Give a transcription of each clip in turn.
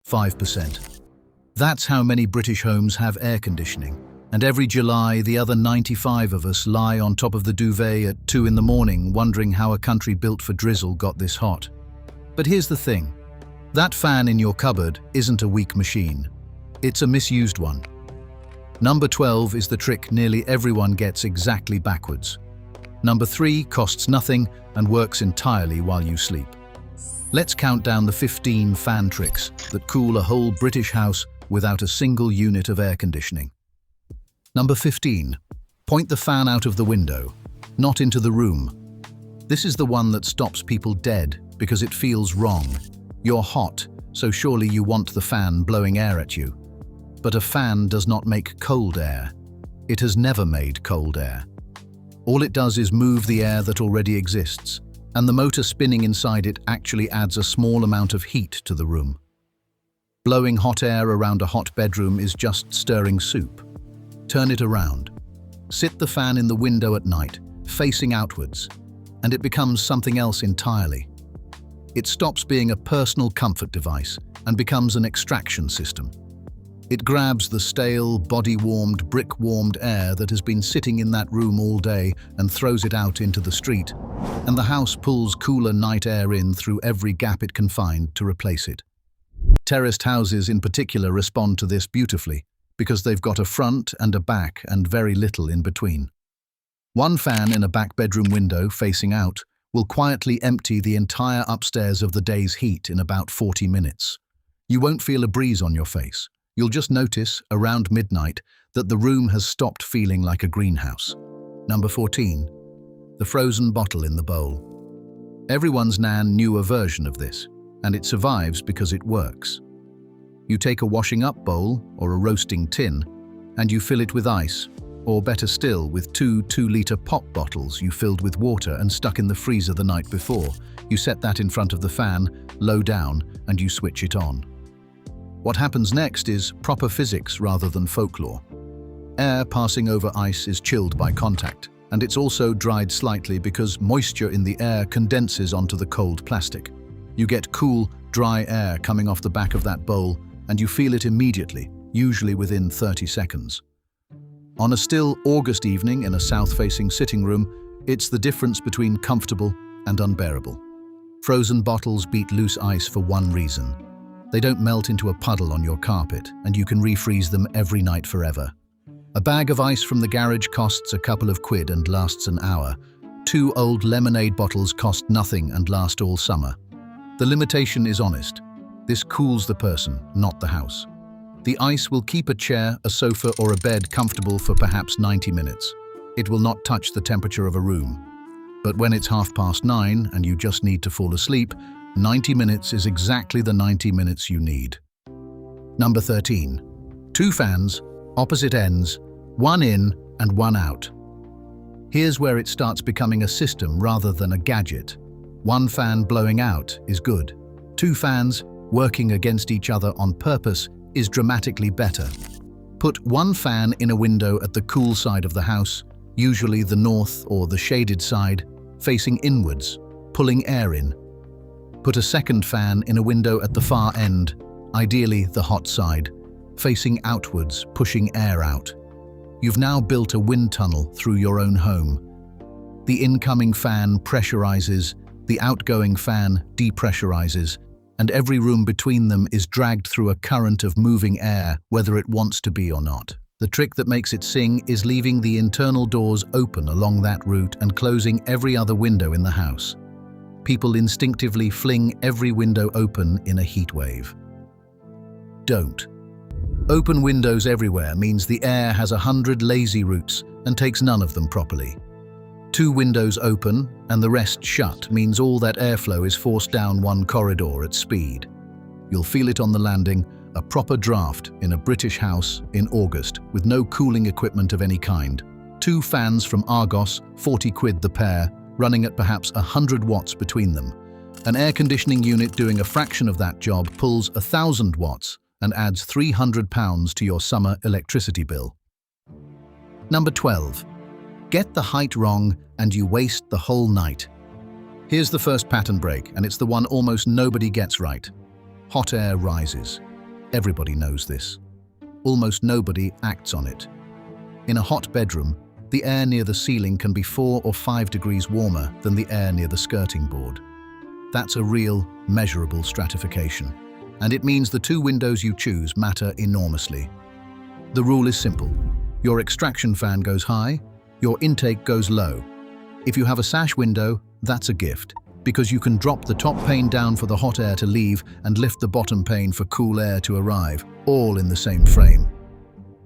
5%. That's how many British homes have air conditioning. And every July, the other 95 of us lie on top of the duvet at 2 in the morning wondering how a country built for drizzle got this hot. But here's the thing. That fan in your cupboard isn't a weak machine. It's a misused one. Number 12 is the trick nearly everyone gets exactly backwards. Number 3 costs nothing and works entirely while you sleep. Let's count down the 15 fan tricks that cool a whole British house without a single unit of air conditioning. Number 15. Point the fan out of the window, not into the room. This is the one that stops people dead because it feels wrong. You're hot, so surely you want the fan blowing air at you. But a fan does not make cold air. It has never made cold air. All it does is move the air that already exists, and the motor spinning inside it actually adds a small amount of heat to the room. Blowing hot air around a hot bedroom is just stirring soup. Turn it around. Sit the fan in the window at night, facing outwards, and it becomes something else entirely. It stops being a personal comfort device and becomes an extraction system. It grabs the stale, body-warmed, brick-warmed air that has been sitting in that room all day and throws it out into the street, and the house pulls cooler night air in through every gap it can find to replace it. Terraced houses in particular respond to this beautifully, because they've got a front and a back and very little in between. One fan in a back bedroom window facing out will quietly empty the entire upstairs of the day's heat in about 40 minutes. You won't feel a breeze on your face. You'll just notice, around midnight, that the room has stopped feeling like a greenhouse. Number 14. The frozen bottle in the bowl. Everyone's nan knew a version of this, and it survives because it works. You take a washing up bowl or a roasting tin, and you fill it with ice, or better still, with 2 2-liter pop bottles you filled with water and stuck in the freezer the night before. You set that in front of the fan, low down, and you switch it on. What happens next is proper physics rather than folklore. Air passing over ice is chilled by contact, and it's also dried slightly because moisture in the air condenses onto the cold plastic. You get cool, dry air coming off the back of that bowl, and you feel it immediately, usually within 30 seconds. On a still August evening in a south-facing sitting room, it's the difference between comfortable and unbearable. Frozen bottles beat loose ice for one reason. They don't melt into a puddle on your carpet, and you can refreeze them every night forever. A bag of ice from the garage costs a couple of quid and lasts an hour. 2 old lemonade bottles cost nothing and last all summer. The limitation is honest. This cools the person, not the house. The ice will keep a chair, a sofa, or a bed comfortable for perhaps 90 minutes. It will not touch the temperature of a room. But when it's 9:30 and you just need to fall asleep, 90 minutes is exactly the 90 minutes you need. Number 13. 2 fans, opposite ends, one in and one out. Here's where it starts becoming a system rather than a gadget. 1 fan blowing out is good. 2 fans working against each other on purpose is dramatically better. Put 1 fan in a window at the cool side of the house, usually the north or the shaded side, facing inwards, pulling air in. Put a 2nd fan in a window at the far end, ideally the hot side, facing outwards, pushing air out. You've now built a wind tunnel through your own home. The incoming fan pressurizes, the outgoing fan depressurizes, and every room between them is dragged through a current of moving air, whether it wants to be or not. The trick that makes it sing is leaving the internal doors open along that route and closing every other window in the house. People instinctively fling every window open in a heat wave. Don't. Open windows everywhere means the air has 100 lazy routes and takes none of them properly. 2 windows open and the rest shut means all that airflow is forced down one corridor at speed. You'll feel it on the landing, a proper draft in a British house in August with no cooling equipment of any kind. 2 fans from Argos, 40 quid the pair, running at perhaps 100 watts between them. An air conditioning unit doing a fraction of that job pulls 1,000 watts and adds £300 to your summer electricity bill. Number 12. Get the height wrong and you waste the whole night. Here's the first pattern break, and it's the one almost nobody gets right. Hot air rises. Everybody knows this. Almost nobody acts on it. In a hot bedroom, the air near the ceiling can be 4 or 5 degrees warmer than the air near the skirting board. That's a real, measurable stratification, and it means the 2 windows you choose matter enormously. The rule is simple. Your extraction fan goes high, your intake goes low. If you have a sash window, that's a gift, because you can drop the top pane down for the hot air to leave and lift the bottom pane for cool air to arrive, all in the same frame.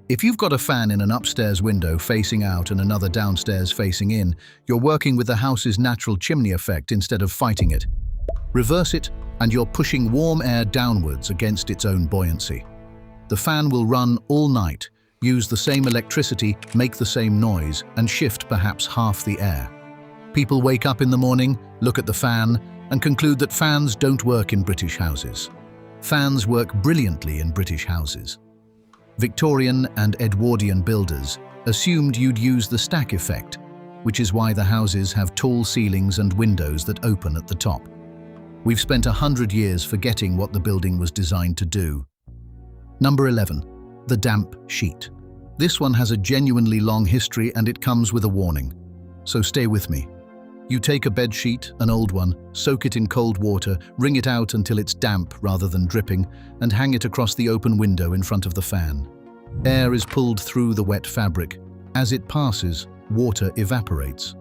If you've got a fan in an upstairs window facing out and another downstairs facing in, you're working with the house's natural chimney effect instead of fighting it. Reverse it, and you're pushing warm air downwards against its own buoyancy. The fan will run all night, use the same electricity, make the same noise, and shift perhaps half the air. People wake up in the morning, look at the fan, and conclude that fans don't work in British houses. Fans work brilliantly in British houses. Victorian and Edwardian builders assumed you'd use the stack effect, which is why the houses have tall ceilings and windows that open at the top. We've spent 100 years forgetting what the building was designed to do. Number 11. The damp sheet. This one has a genuinely long history and it comes with a warning. So stay with me. You take a bed sheet, an old one, soak it in cold water, wring it out until it's damp rather than dripping, and hang it across the open window in front of the fan. Air is pulled through the wet fabric. As it passes, water evaporates.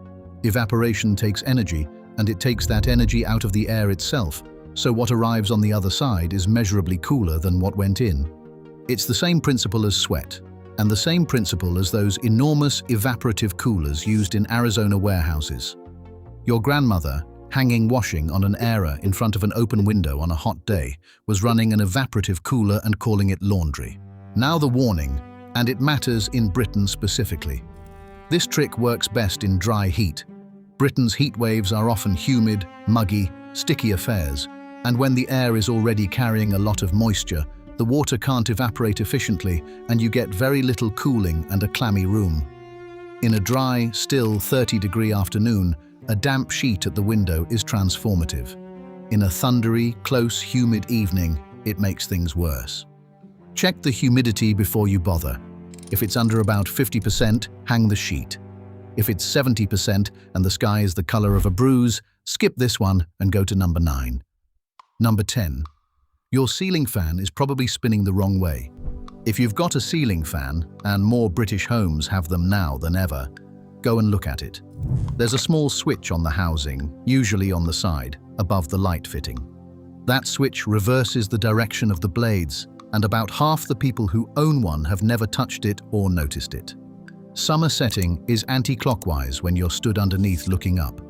Evaporation takes energy, and it takes that energy out of the air itself, so what arrives on the other side is measurably cooler than what went in. It's the same principle as sweat, and the same principle as those enormous evaporative coolers used in Arizona warehouses. Your grandmother, hanging washing on an airer in front of an open window on a hot day, was running an evaporative cooler and calling it laundry. Now the warning, and it matters in Britain specifically. This trick works best in dry heat. Britain's heat waves are often humid, muggy, sticky affairs, and when the air is already carrying a lot of moisture, the water can't evaporate efficiently and you get very little cooling and a clammy room. In a dry, still 30-degree afternoon, a damp sheet at the window is transformative. In a thundery, close, humid evening, it makes things worse. Check the humidity before you bother. If it's under about 50%, hang the sheet. If it's 70% and the sky is the color of a bruise, skip this one and go to number 9. Number 10. Your ceiling fan is probably spinning the wrong way. If you've got a ceiling fan, and more British homes have them now than ever, go and look at it. There's a small switch on the housing, usually on the side, above the light fitting. That switch reverses the direction of the blades, and about half the people who own one have never touched it or noticed it. Summer setting is anti-clockwise when you're stood underneath looking up.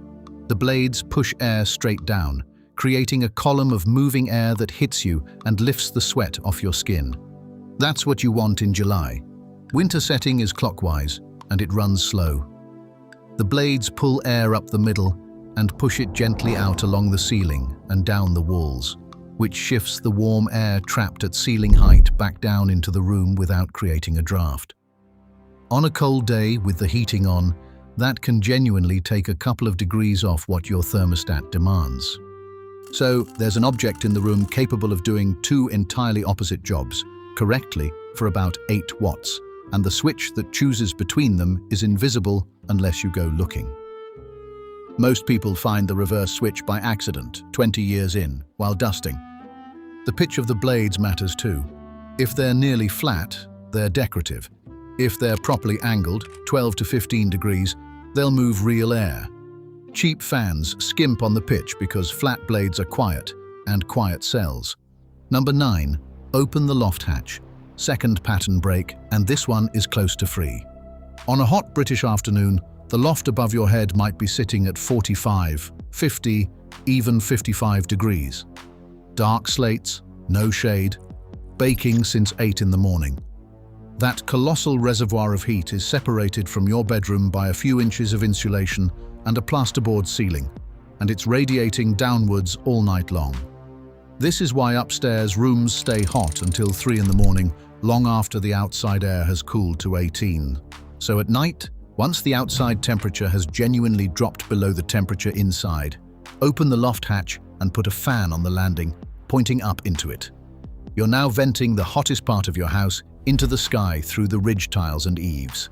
The blades push air straight down, creating a column of moving air that hits you and lifts the sweat off your skin. That's what you want in July. Winter setting is clockwise, and it runs slow. The blades pull air up the middle and push it gently out along the ceiling and down the walls, which shifts the warm air trapped at ceiling height back down into the room without creating a draft. On a cold day with the heating on, that can genuinely take a couple of degrees off what your thermostat demands. So there's an object in the room capable of doing 2 entirely opposite jobs correctly for about 8 watts, and the switch that chooses between them is invisible unless you go looking. Most people find the reverse switch by accident 20 years in while dusting. The pitch of the blades matters too. If they're nearly flat, they're decorative. If they're properly angled, 12 to 15 degrees, they'll move real air. Cheap fans skimp on the pitch because flat blades are quiet, and quiet sells. Number 9. Open the loft hatch. Second pattern break, and this one is close to free. On a hot British afternoon, the loft above your head might be sitting at 45, 50, even 55 degrees. Dark slates, no shade, baking since 8 in the morning. That colossal reservoir of heat is separated from your bedroom by a few inches of insulation and a plasterboard ceiling, and it's radiating downwards all night long. This is why upstairs rooms stay hot until 3 in the morning, long after the outside air has cooled to 18. So at night, once the outside temperature has genuinely dropped below the temperature inside, open the loft hatch and put a fan on the landing, pointing up into it. You're now venting the hottest part of your house into the sky through the ridge tiles and eaves.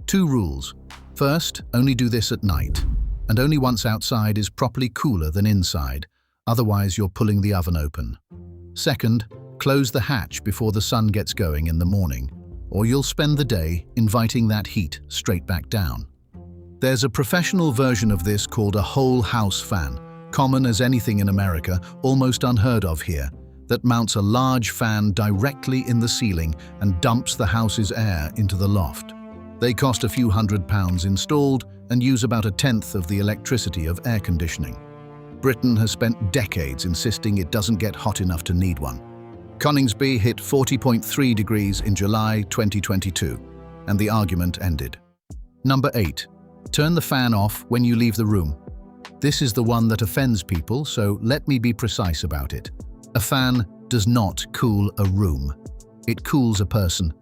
2 rules. First, only do this at night, and only once outside is properly cooler than inside, otherwise you're pulling the oven open. Second, close the hatch before the sun gets going in the morning, or you'll spend the day inviting that heat straight back down. There's a professional version of this called a whole house fan, common as anything in America, almost unheard of here, that mounts a large fan directly in the ceiling and dumps the house's air into the loft. They cost a few £100 installed and use about 1/10 of the electricity of air conditioning. Britain has spent decades insisting it doesn't get hot enough to need one. Coningsby hit 40.3 degrees in July 2022, and the argument ended. Number 8. Turn the fan off when you leave the room. This is the one that offends people, so let me be precise about it. A fan does not cool a room. It cools a person.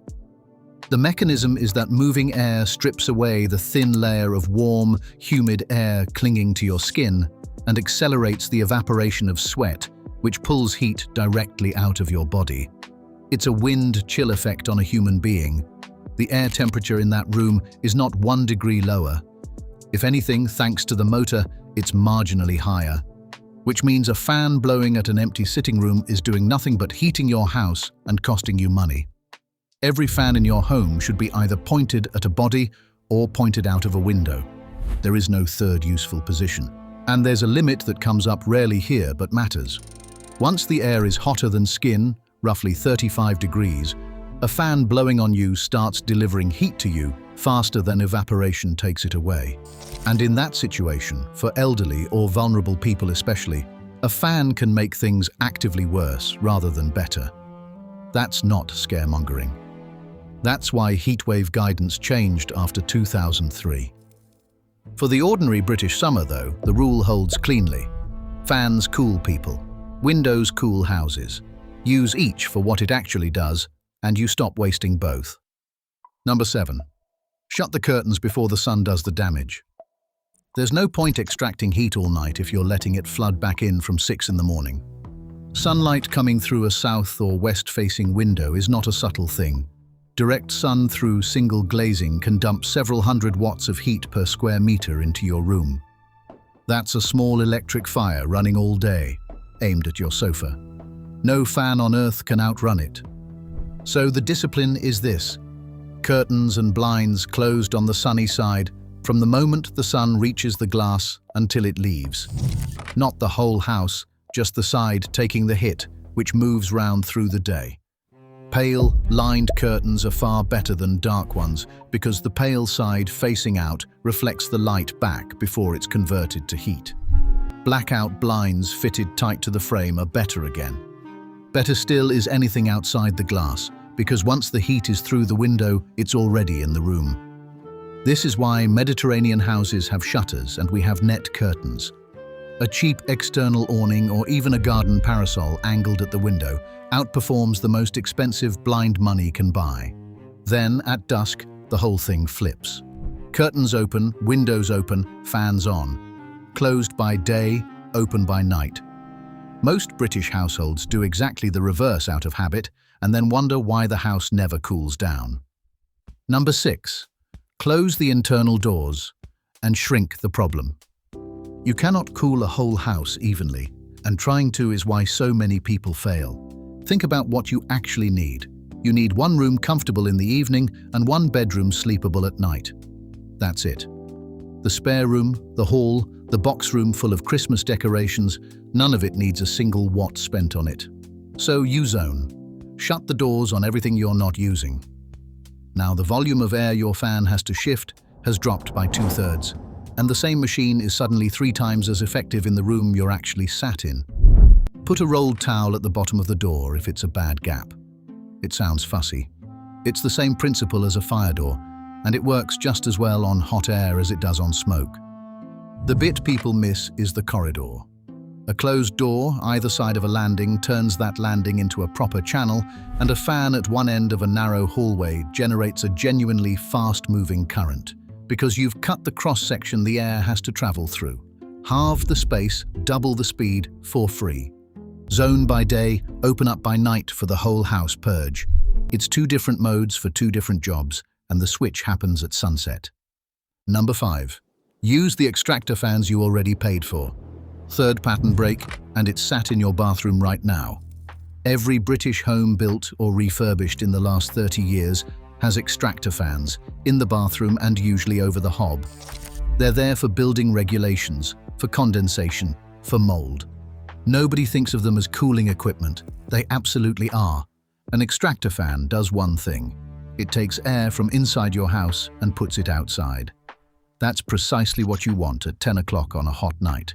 The mechanism is that moving air strips away the thin layer of warm, humid air clinging to your skin and accelerates the evaporation of sweat, which pulls heat directly out of your body. It's a wind-chill effect on a human being. The air temperature in that room is not 1 degree lower. If anything, thanks to the motor, it's marginally higher, which means a fan blowing at an empty sitting room is doing nothing but heating your house and costing you money. Every fan in your home should be either pointed at a body or pointed out of a window. There is no third useful position. And there's a limit that comes up rarely here but matters. Once the air is hotter than skin, roughly 35 degrees, a fan blowing on you starts delivering heat to you faster than evaporation takes it away. And in that situation, for elderly or vulnerable people especially, a fan can make things actively worse rather than better. That's not scaremongering. That's why heatwave guidance changed after 2003. For the ordinary British summer, though, the rule holds cleanly. Fans cool people. Windows cool houses. Use each for what it actually does, and you stop wasting both. Number 7. Shut the curtains before the sun does the damage. There's no point extracting heat all night if you're letting it flood back in from 6 in the morning. Sunlight coming through a south or west-facing window is not a subtle thing. Direct sun through single glazing can dump several hundred watts of heat per square meter into your room. That's a small electric fire running all day, aimed at your sofa. No fan on earth can outrun it. So the discipline is this: curtains and blinds closed on the sunny side from the moment the sun reaches the glass until it leaves. Not the whole house, just the side taking the hit, which moves round through the day. Pale, lined curtains are far better than dark ones because the pale side facing out reflects the light back before it's converted to heat. Blackout blinds fitted tight to the frame are better again. Better still is anything outside the glass, because once the heat is through the window, it's already in the room. This is why Mediterranean houses have shutters and we have net curtains. A cheap external awning or even a garden parasol angled at the window outperforms the most expensive blind money can buy. Then, at dusk, the whole thing flips. Curtains open, windows open, fans on. Closed by day, open by night. Most British households do exactly the reverse out of habit and then wonder why the house never cools down. Number 6. Close the internal doors and shrink the problem. You cannot cool a whole house evenly, and trying to is why so many people fail. Think about what you actually need. You need one room comfortable in the evening and one bedroom sleepable at night. That's it. The spare room, the hall, the box room full of Christmas decorations, none of it needs a single watt spent on it. So you zone. Shut the doors on everything you're not using. Now the volume of air your fan has to shift has dropped by 2/3, and the same machine is suddenly 3 times as effective in the room you're actually sat in. Put a rolled towel at the bottom of the door if it's a bad gap. It sounds fussy. It's the same principle as a fire door, and it works just as well on hot air as it does on smoke. The bit people miss is the corridor. A closed door either side of a landing turns that landing into a proper channel, and a fan at one end of a narrow hallway generates a genuinely fast-moving current, because you've cut the cross-section the air has to travel through. Halve the space, double the speed, for free. Zone by day, open up by night for the whole house purge. It's 2 different modes for 2 different jobs, and the switch happens at sunset. Number 5. Use the extractor fans you already paid for. 3rd pattern break, and it's sat in your bathroom right now. Every British home built or refurbished in the last 30 years has extractor fans in the bathroom and usually over the hob. They're there for building regulations, for condensation, for mold. Nobody thinks of them as cooling equipment. They absolutely are. An extractor fan does one thing. It takes air from inside your house and puts it outside. That's precisely what you want at 10 o'clock on a hot night.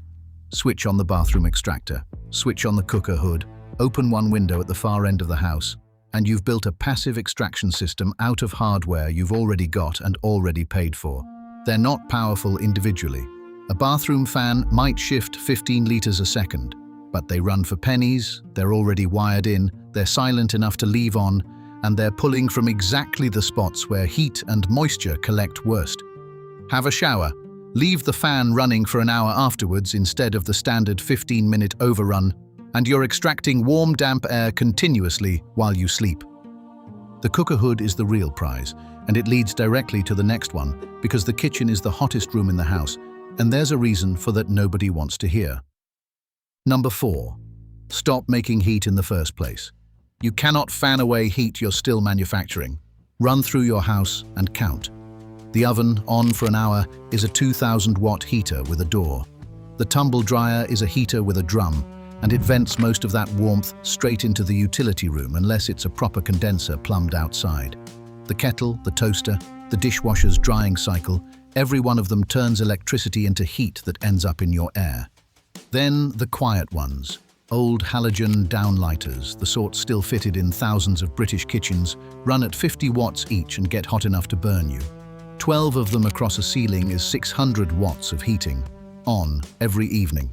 Switch on the bathroom extractor, switch on the cooker hood, open one window at the far end of the house, and you've built a passive extraction system out of hardware you've already got and already paid for. They're not powerful individually. A bathroom fan might shift 15 liters a second, but they run for pennies, they're already wired in, they're silent enough to leave on, and they're pulling from exactly the spots where heat and moisture collect worst. Have a shower. Leave the fan running for an hour afterwards instead of the standard 15-minute overrun, and you're extracting warm, damp air continuously while you sleep. The cooker hood is the real prize, and it leads directly to the next one because the kitchen is the hottest room in the house, and there's a reason for that nobody wants to hear. Number 4. Stop making heat in the first place. You cannot fan away heat you're still manufacturing. Run through your house and count. The oven, on for an hour, is a 2,000-watt heater with a door. The tumble dryer is a heater with a drum, and it vents most of that warmth straight into the utility room unless it's a proper condenser plumbed outside. The kettle, the toaster, the dishwasher's drying cycle, every one of them turns electricity into heat that ends up in your air. Then the quiet ones, old halogen downlighters, the sort still fitted in thousands of British kitchens, run at 50 watts each and get hot enough to burn you. 12 of them across a ceiling is 600 watts of heating, on every evening.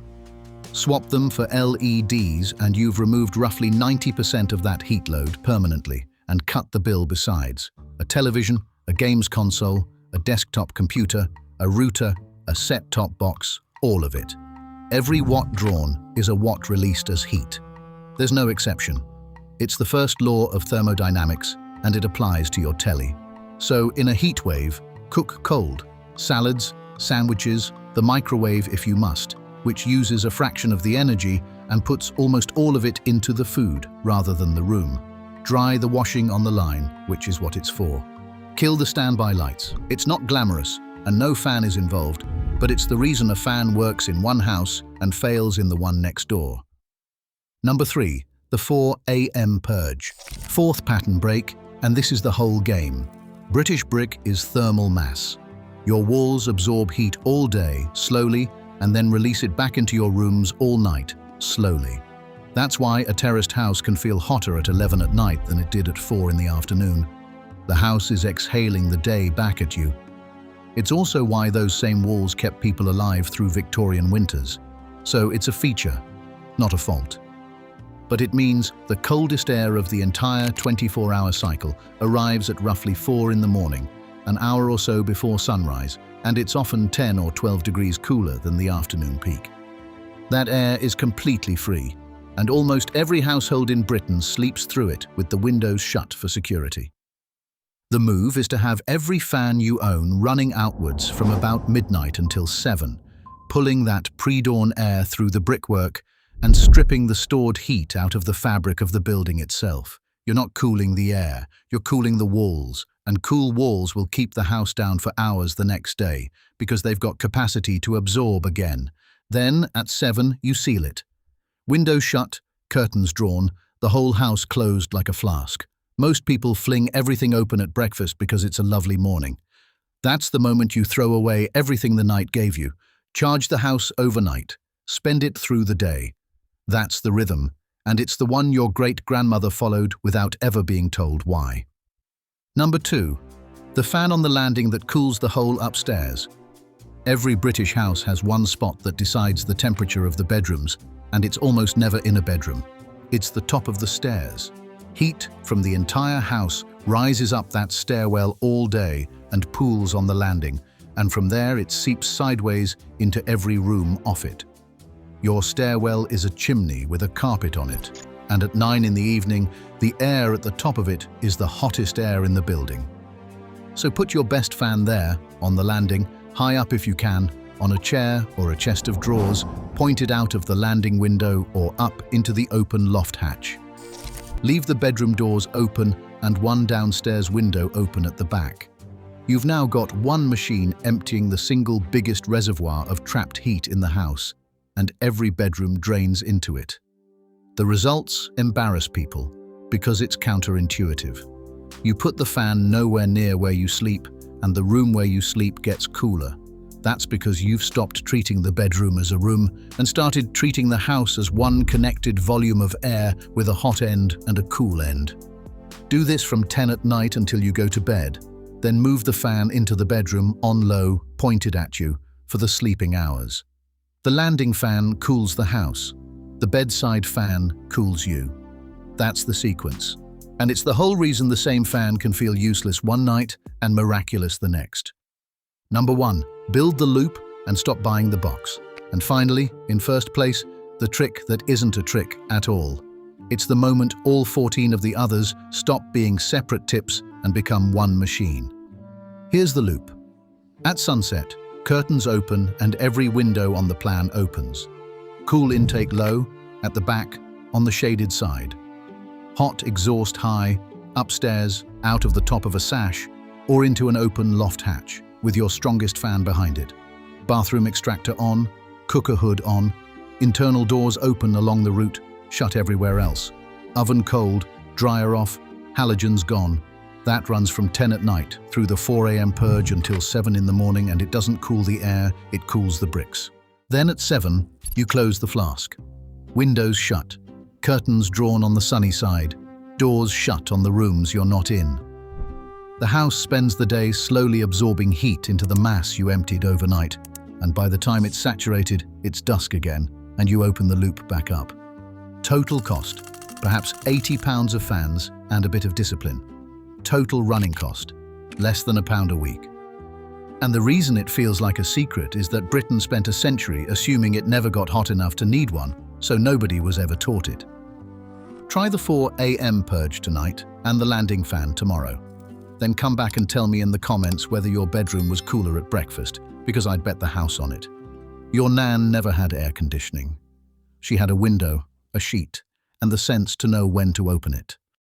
Swap them for LEDs and you've removed roughly 90% of that heat load permanently and cut the bill besides. A television, a games console, a desktop computer, a router, a set-top box, all of it. Every watt drawn is a watt released as heat. There's no exception. It's the first law of thermodynamics, and it applies to your telly. So, in a heat wave, cook cold. Salads, sandwiches, the microwave if you must, which uses a fraction of the energy and puts almost all of it into the food rather than the room. Dry the washing on the line, which is what it's for. Kill the standby lights. It's not glamorous, and no fan is involved, but it's the reason a fan works in one house and fails in the one next door. Number 3. The 4 AM purge. 4th pattern break, and this is the whole game. British brick is thermal mass. Your walls absorb heat all day, slowly, and then release it back into your rooms all night, slowly. That's why a terraced house can feel hotter at 11 at night than it did at 4 in the afternoon. The house is exhaling the day back at you. It's also why those same walls kept people alive through Victorian winters. So it's a feature, not a fault. But it means the coldest air of the entire 24-hour cycle arrives at roughly 4 in the morning, an hour or so before sunrise, and it's often 10 or 12 degrees cooler than the afternoon peak. That air is completely free, and almost every household in Britain sleeps through it with the windows shut for security. The move is to have every fan you own running outwards from about midnight until 7, pulling that pre-dawn air through the brickwork and stripping the stored heat out of the fabric of the building itself. You're not cooling the air, you're cooling the walls, and cool walls will keep the house down for hours the next day because they've got capacity to absorb again. Then, at 7, you seal it. Windows shut, curtains drawn, the whole house closed like a flask. Most people fling everything open at breakfast because it's a lovely morning. That's the moment you throw away everything the night gave you. Charge the house overnight. Spend it through the day. That's the rhythm, and it's the one your great-grandmother followed without ever being told why. Number 2. The fan on the landing that cools the whole upstairs. Every British house has one spot that decides the temperature of the bedrooms, and it's almost never in a bedroom. It's the top of the stairs. Heat from the entire house rises up that stairwell all day and pools on the landing, and from there it seeps sideways into every room off it. Your stairwell is a chimney with a carpet on it, and at 9 in the evening, the air at the top of it is the hottest air in the building. So put your best fan there, on the landing, high up if you can, on a chair or a chest of drawers, pointed out of the landing window or up into the open loft hatch. Leave the bedroom doors open and one downstairs window open at the back. You've now got one machine emptying the single biggest reservoir of trapped heat in the house, and every bedroom drains into it. The results embarrass people because it's counterintuitive. You put the fan nowhere near where you sleep, and the room where you sleep gets cooler. That's because you've stopped treating the bedroom as a room and started treating the house as one connected volume of air with a hot end and a cool end. Do this from 10 at night until you go to bed. Then move the fan into the bedroom on low, pointed at you, for the sleeping hours. The landing fan cools the house. The bedside fan cools you. That's the sequence. And it's the whole reason the same fan can feel useless one night and miraculous the next. Number 1. Build the loop and stop buying the box. And finally, in first place, the trick that isn't a trick at all. It's the moment all 14 of the others stop being separate tips and become one machine. Here's the loop. At sunset, curtains open and every window on the plan opens. Cool intake low, at the back, on the shaded side. Hot exhaust high, upstairs, out of the top of a sash, or into an open loft hatch, with your strongest fan behind it. Bathroom extractor on, cooker hood on, internal doors open along the route, shut everywhere else. Oven cold, dryer off, halogens gone. That runs from 10 at night through the 4 a.m. purge until 7 in the morning, and it doesn't cool the air, it cools the bricks. Then at 7, you close the flask. Windows shut, curtains drawn on the sunny side, doors shut on the rooms you're not in. The house spends the day slowly absorbing heat into the mass you emptied overnight, and by the time it's saturated, it's dusk again, and you open the loop back up. Total cost, perhaps £80 of fans and a bit of discipline. Total running cost, less than £1 a week. And the reason it feels like a secret is that Britain spent a century assuming it never got hot enough to need one, so nobody was ever taught it. Try the 4 a.m. purge tonight and the landing fan tomorrow. Then come back and tell me in the comments whether your bedroom was cooler at breakfast, because I'd bet the house on it. Your nan never had air conditioning. She had a window, a sheet, and the sense to know when to open it.